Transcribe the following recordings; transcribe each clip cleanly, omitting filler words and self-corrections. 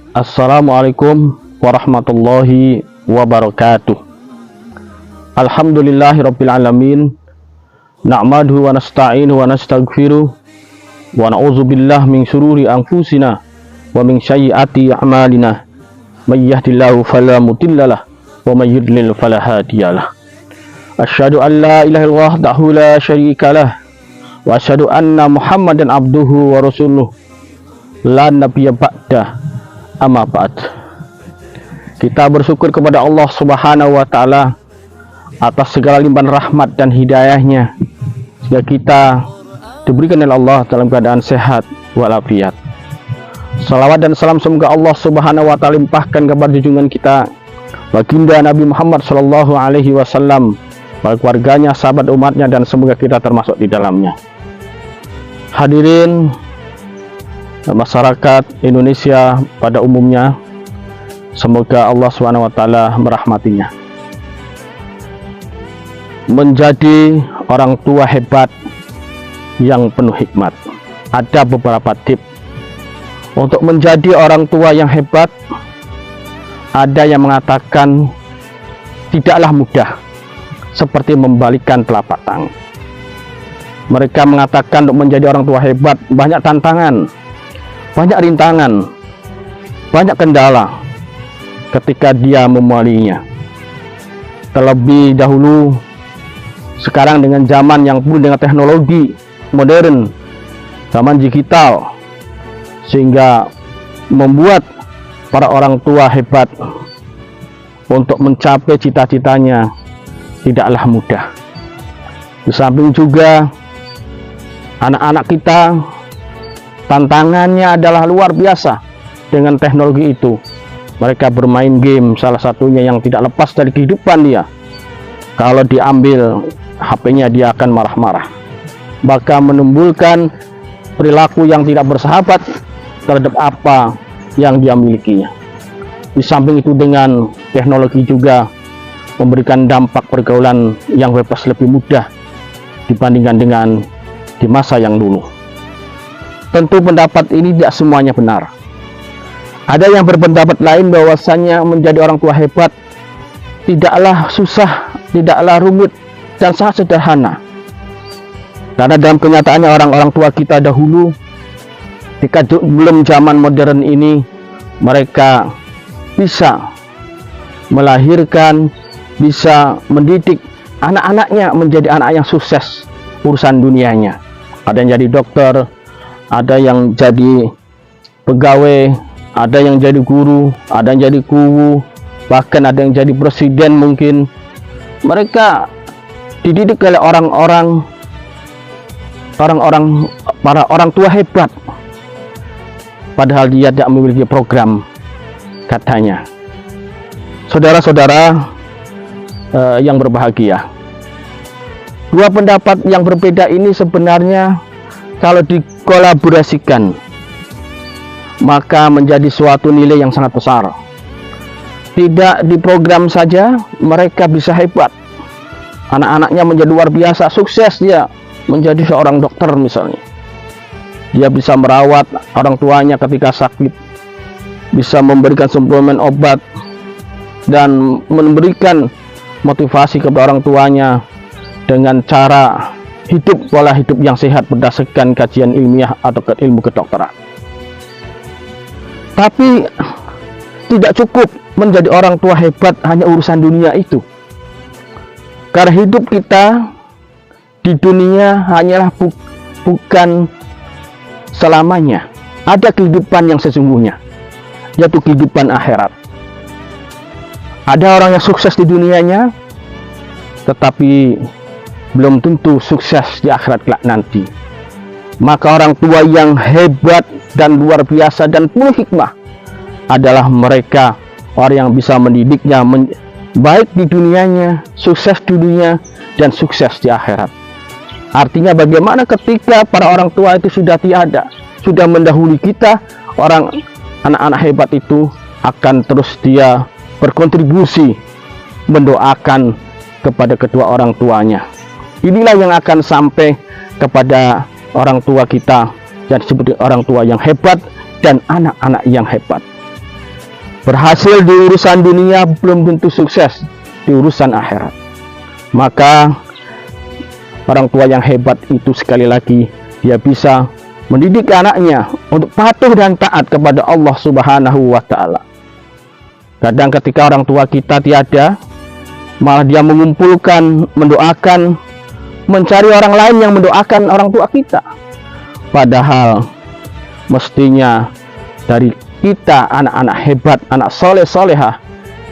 Assalamualaikum warahmatullahi wabarakatuh. Alhamdulillahirabbil alamin. Na'maduhu wa nasta'inuhu wa nastaghfiruh wa na'udzubillahi min syururi anfusina wa min sayyiati a'malina. May yahdihillahu fala mudhillalah wa may yudlil fala hadiyalah. Asyhadu an la ilaha illallah wahdahu la syarikalah wa asyhadu anna Muhammadan abduhu wa rasuluh la nabiyya ba'da. Amma ba'd. Kita bersyukur kepada Allah Subhanahu wa taala atas segala limpahan rahmat dan hidayahnya sehingga kita diberikan oleh Allah dalam keadaan sehat walafiat. Salawat dan salam semoga Allah Subhanahu wa taala limpahkan kepada junjungan kita baginda Nabi Muhammad sallallahu alaihi wasallam, para keluarganya, sahabat umatnya, dan semoga kita termasuk di dalamnya. Hadirin masyarakat Indonesia pada umumnya, semoga Allah SWT merahmatinya. Menjadi orang tua hebat yang penuh hikmat. Ada beberapa tips untuk menjadi orang tua yang hebat. Ada yang mengatakan tidaklah mudah, seperti membalikkan telapak tangan. Mereka mengatakan untuk menjadi orang tua hebat banyak tantangan, banyak rintangan, banyak kendala ketika dia memulinya. Terlebih dahulu sekarang dengan zaman yang penuh dengan teknologi modern, zaman digital, sehingga membuat para orang tua hebat untuk mencapai cita-citanya tidaklah mudah. Di samping juga anak-anak kita tantangannya adalah luar biasa dengan teknologi itu. Mereka bermain game, salah satunya yang tidak lepas dari kehidupan dia. Kalau diambil HP-nya dia akan marah-marah, bahkan menimbulkan perilaku yang tidak bersahabat terhadap apa yang dia milikinya. Di samping itu dengan teknologi juga memberikan dampak pergaulan yang bebas lebih mudah dibandingkan dengan di masa yang dulu. Tentu pendapat ini tidak semuanya benar. Ada yang berpendapat lain bahwasanya menjadi orang tua hebat tidaklah susah, tidaklah rumit, dan sangat sederhana. Karena dalam kenyataannya orang-orang tua kita dahulu, ketika belum zaman modern ini, mereka bisa melahirkan, bisa mendidik anak-anaknya menjadi anak yang sukses urusan dunianya. Ada yang jadi dokter, ada yang jadi pegawai, ada yang jadi guru, ada yang jadi guru, bahkan ada yang jadi presiden mungkin. Mereka dididik oleh para orang tua hebat, padahal dia tidak memiliki program, katanya. Saudara-saudara yang berbahagia, dua pendapat yang berbeda ini sebenarnya kalau dikolaborasikan maka menjadi suatu nilai yang sangat besar. Tidak diprogram saja mereka bisa hebat, anak-anaknya menjadi luar biasa sukses. Dia menjadi seorang dokter misalnya, dia bisa merawat orang tuanya ketika sakit, bisa memberikan suplemen obat, dan memberikan motivasi kepada orang tuanya dengan cara hidup, pola hidup yang sehat berdasarkan kajian ilmiah atau ilmu kedokteran. Tapi tidak cukup menjadi orang tua hebat hanya urusan dunia itu. Karena hidup kita di dunia hanyalah bukan selamanya. Ada kehidupan yang sesungguhnya, yaitu kehidupan akhirat. Ada orang yang sukses di dunianya, tetapi belum tentu sukses di akhirat kelak nanti. Maka orang tua yang hebat dan luar biasa dan penuh hikmah adalah mereka orang yang bisa mendidiknya baik di dunianya, sukses di dunia, dan sukses di akhirat. Artinya bagaimana ketika para orang tua itu sudah tiada, sudah mendahului kita, anak-anak hebat itu akan terus dia berkontribusi mendoakan kepada kedua orang tuanya. Inilah yang akan sampai kepada orang tua kita, dan seperti orang tua yang hebat dan anak-anak yang hebat. Berhasil di urusan dunia belum tentu sukses di urusan akhirat. Maka orang tua yang hebat itu sekali lagi dia bisa mendidik anaknya untuk patuh dan taat kepada Allah Subhanahu wa Ta'ala. Kadang ketika orang tua kita tiada, malah dia mengumpulkan, mendoakan, mencari orang lain yang mendoakan orang tua kita. Padahal mestinya dari kita anak-anak hebat, anak soleh-solehah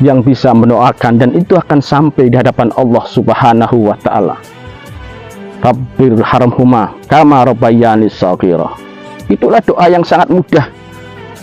yang bisa mendoakan, dan itu akan sampai di hadapan Allah Subhanahu wa Ta'ala. Rabbir harhamhuma kama rabbayani shaghira. Itulah doa yang sangat mudah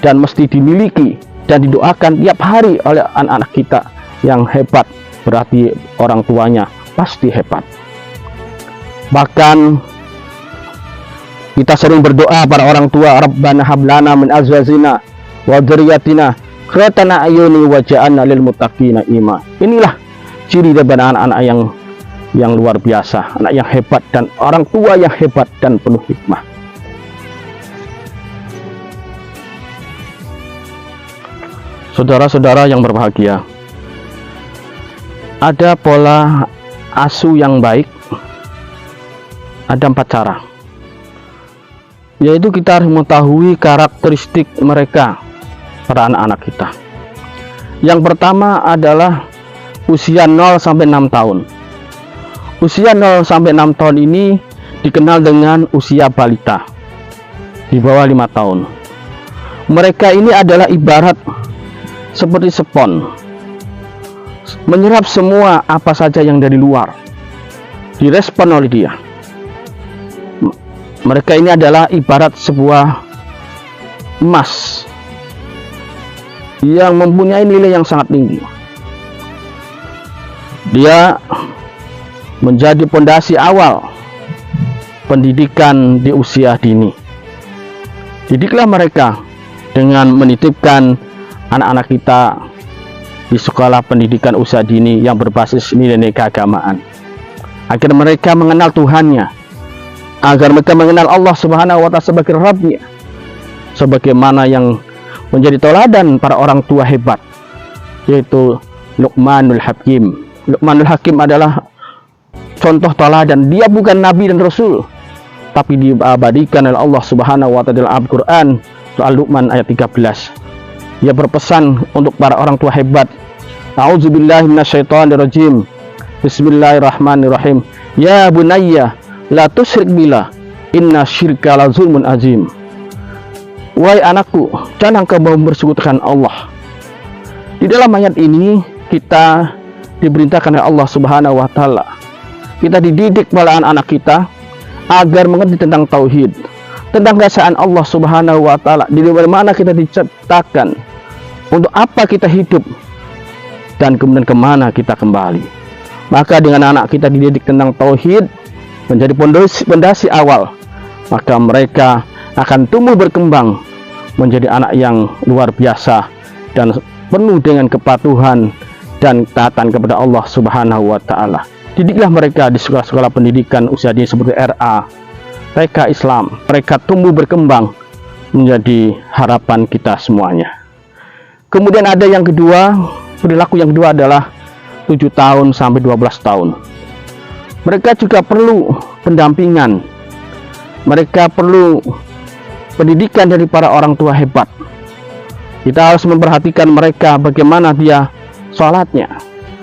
dan mesti dimiliki dan didoakan tiap hari oleh anak-anak kita yang hebat. Berarti orang tuanya pasti hebat. Bahkan kita sering berdoa para orang tua, Rabbana hablana min azwajina wa dzurriyyatina qurrata a'yuni waj'alna lil muttaqina imama. Inilah ciri dari anak-anak yang luar biasa, anak yang hebat dan orang tua yang hebat dan penuh hikmah. Saudara-saudara yang berbahagia, ada pola asuh yang baik, ada 4 cara, yaitu kita harus mengetahui karakteristik mereka, para anak-anak kita. Yang pertama adalah usia 0 sampai 6 tahun. Usia 0 sampai 6 tahun ini dikenal dengan usia balita, di bawah 5 tahun. Mereka ini adalah ibarat seperti spons, menyerap semua apa saja yang dari luar, direspon oleh dia. Mereka ini adalah ibarat sebuah emas yang mempunyai nilai yang sangat tinggi. Dia menjadi pondasi awal pendidikan di usia dini. Didiklah mereka dengan menitipkan anak-anak kita di sekolah pendidikan usia dini yang berbasis nilai-nilai keagamaan, agar mereka mengenal Tuhannya, agar mereka mengenal Allah Subhanahu wa Ta'ala sebagai Rabbnya, sebagaimana yang menjadi teladan para orang tua hebat, yaitu Luqmanul Hakim. Luqmanul Hakim adalah contoh teladan. Dia bukan nabi dan rasul, tapi diabadikan oleh Allah Subhanahu wa Ta'ala dalam Al-Qur'an, surah Luqman ayat 13. Dia berpesan untuk para orang tua hebat. A'udzubillahi minasyaitonirrajim. Bismillahirrahmanirrahim. Ya bunayya la tusyrik billah, inna syirka la zulmun azim. Wahai anakku, jangan kamu bersekutukan Allah. Di dalam ayat ini kita diperintahkan oleh Allah Subhanahu wa Ta'ala, kita dididik oleh anak-anak kita agar mengerti tentang tauhid, tentang keesaan Allah Subhanahu wa Ta'ala, di mana kita diciptakan, untuk apa kita hidup, dan kemudian kemana kita kembali. Maka dengan anak kita dididik tentang tauhid, menjadi pondasi awal, maka mereka akan tumbuh berkembang menjadi anak yang luar biasa dan penuh dengan kepatuhan dan taatan kepada Allah Subhanahu wa Ta'ala. Didiklah mereka di sekolah-sekolah pendidikan usia dini seperti RA, TK Islam. Mereka tumbuh berkembang menjadi harapan kita semuanya. Kemudian ada yang kedua, perilaku yang kedua adalah 7 tahun sampai 12 tahun. Mereka juga perlu pendampingan. Mereka perlu pendidikan dari para orang tua hebat. Kita harus memperhatikan mereka, bagaimana dia sholatnya,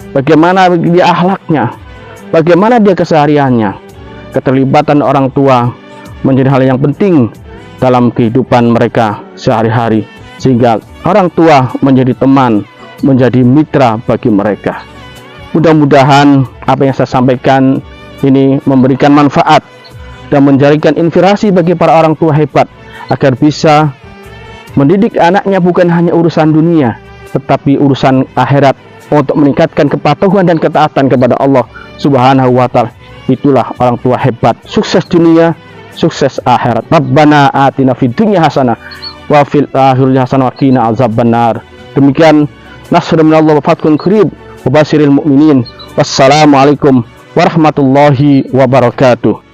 bagaimana dia akhlaknya, bagaimana dia kesehariannya. Keterlibatan orang tua menjadi hal yang penting dalam kehidupan mereka sehari-hari, sehingga orang tua menjadi teman, menjadi mitra bagi mereka. Mudah-mudahan apa yang saya sampaikan ini memberikan manfaat dan menjadikan inspirasi bagi para orang tua hebat, agar bisa mendidik anaknya bukan hanya urusan dunia, tetapi urusan akhirat, untuk meningkatkan kepatuhan dan ketaatan kepada Allah Subhanahu wa Ta'ala. Itulah orang tua hebat, sukses dunia, sukses akhirat. Rabbana atina fid dunya hasanah wa fil akhirati hasanah wa qina azabannar. Demikian, nasrun minallah wa fathun qarib wa basyiril mu'minin. Wassalamualaikum warahmatullahi wabarakatuh.